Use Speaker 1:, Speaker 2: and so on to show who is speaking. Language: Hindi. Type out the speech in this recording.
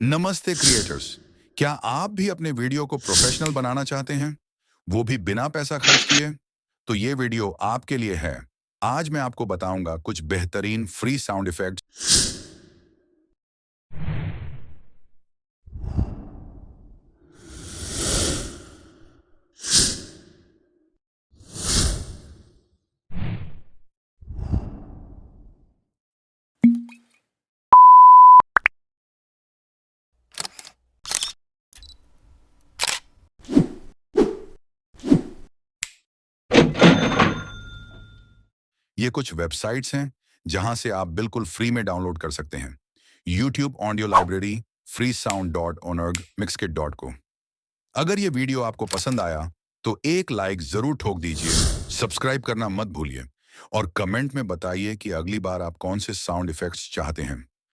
Speaker 1: नमस्ते क्रिएटर्स। क्या आप भी अपने वीडियो को प्रोफेशनल बनाना चाहते हैं, वो भी बिना पैसा खर्च किए? तो ये वीडियो आपके लिए है। आज मैं आपको बताऊंगा कुछ बेहतरीन फ्री साउंड इफेक्ट्स। ये कुछ वेबसाइट्स हैं जहां से आप बिल्कुल फ्री में डाउनलोड कर सकते हैं। YouTube audio library, freesound.org, mixkit.co। अगर ये वीडियो आपको पसंद आया तो एक लाइक जरूर ठोक दीजिए, सब्सक्राइब करना मत भूलिए और कमेंट में बताइए कि अगली बार आप कौन से साउंड इफेक्ट्स चाहते हैं।